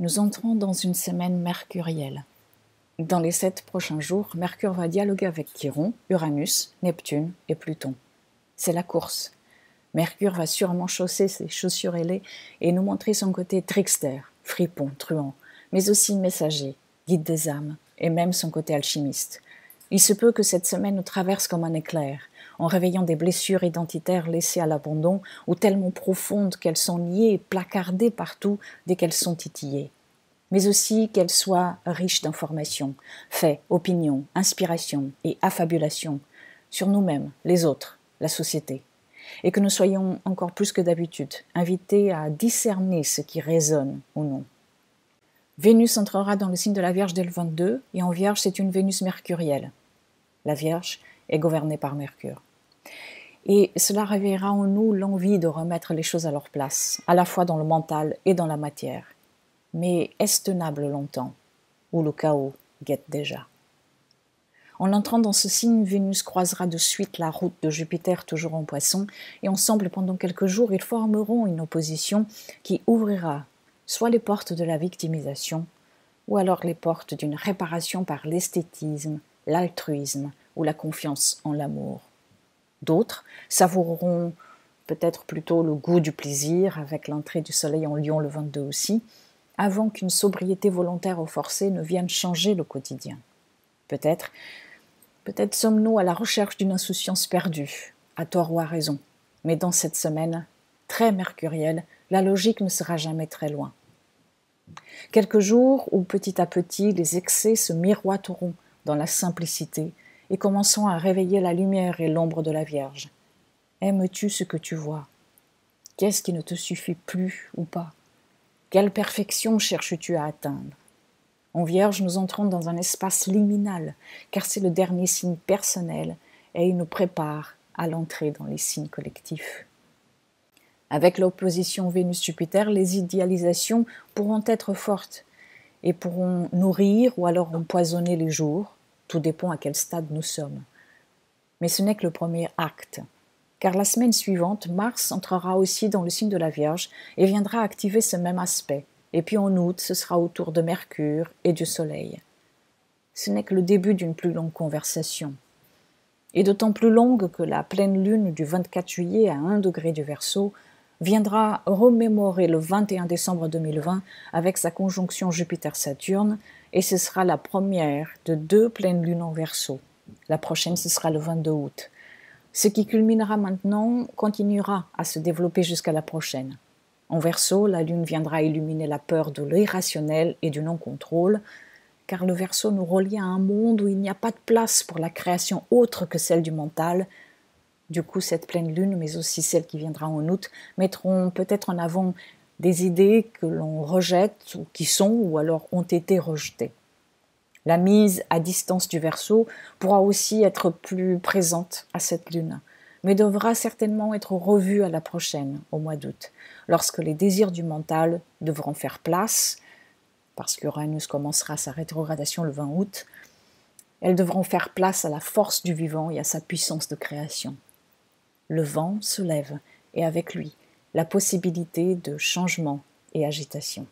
Nous entrons dans une semaine mercurielle. Dans les 7 prochains jours, Mercure va dialoguer avec Chiron, Uranus, Neptune et Pluton. C'est la course. Mercure va sûrement chausser ses chaussures ailées et nous montrer son côté trickster, fripon, truand, mais aussi messager, guide des âmes, et même son côté alchimiste. Il se peut que cette semaine nous traverse comme un éclair, en réveillant des blessures identitaires laissées à l'abandon ou tellement profondes qu'elles sont niées et placardées partout dès qu'elles sont titillées. Mais aussi qu'elles soient riches d'informations, faits, opinions, inspirations et affabulations sur nous-mêmes, les autres, la société. Et que nous soyons encore plus que d'habitude invités à discerner ce qui résonne ou non. Vénus entrera dans le signe de la Vierge dès le 22, et en Vierge, c'est une Vénus mercurielle. La Vierge est gouvernée par Mercure. Et cela réveillera en nous l'envie de remettre les choses à leur place, à la fois dans le mental et dans la matière. Mais est-ce tenable longtemps, ou le chaos guette déjà? En entrant dans ce signe, Vénus croisera de suite la route de Jupiter toujours en Poisson, et ensemble, pendant quelques jours, ils formeront une opposition qui ouvrira soit les portes de la victimisation, ou alors les portes d'une réparation par l'esthétisme, l'altruisme ou la confiance en l'amour. D'autres savoureront peut-être plutôt le goût du plaisir, avec l'entrée du soleil en Lion le 22 aussi, avant qu'une sobriété volontaire ou forcée ne vienne changer le quotidien. Peut-être sommes-nous à la recherche d'une insouciance perdue, à tort ou à raison. Mais dans cette semaine, très mercurielle, la logique ne sera jamais très loin. Quelques jours où petit à petit les excès se miroiteront dans la simplicité et commenceront à réveiller la lumière et l'ombre de la Vierge. Aimes-tu ce que tu vois? Qu'est-ce qui ne te suffit plus ou pas? Quelle perfection cherches-tu à atteindre? En Vierge, nous entrons dans un espace liminal, car c'est le dernier signe personnel et il nous prépare à l'entrée dans les signes collectifs. Avec l'opposition Vénus-Jupiter, les idéalisations pourront être fortes et pourront nourrir ou alors empoisonner les jours, tout dépend à quel stade nous sommes. Mais ce n'est que le premier acte, car la semaine suivante, Mars entrera aussi dans le signe de la Vierge et viendra activer ce même aspect. Et puis en août, ce sera au tour de Mercure et du Soleil. Ce n'est que le début d'une plus longue conversation. Et d'autant plus longue que la pleine lune du 24 juillet à 1 degré du Verseau viendra remémorer le 21 décembre 2020 avec sa conjonction Jupiter-Saturne, et ce sera la première de 2 pleines lunes en Verseau. La prochaine, ce sera le 22 août. Ce qui culminera maintenant continuera à se développer jusqu'à la prochaine. En Verseau, la lune viendra illuminer la peur de l'irrationnel et du non-contrôle, car le Verseau nous relie à un monde où il n'y a pas de place pour la création autre que celle du mental. Du coup, cette pleine lune, mais aussi celle qui viendra en août, mettront peut-être en avant des idées que l'on rejette, ou qui sont, ou alors ont été rejetées. La mise à distance du Verseau pourra aussi être plus présente à cette lune, mais devra certainement être revue à la prochaine, au mois d'août, lorsque les désirs du mental devront faire place, parce qu'Uranus commencera sa rétrogradation le 20 août, elles devront faire place à la force du vivant et à sa puissance de création. Le vent se lève, et avec lui, la possibilité de changement et agitation.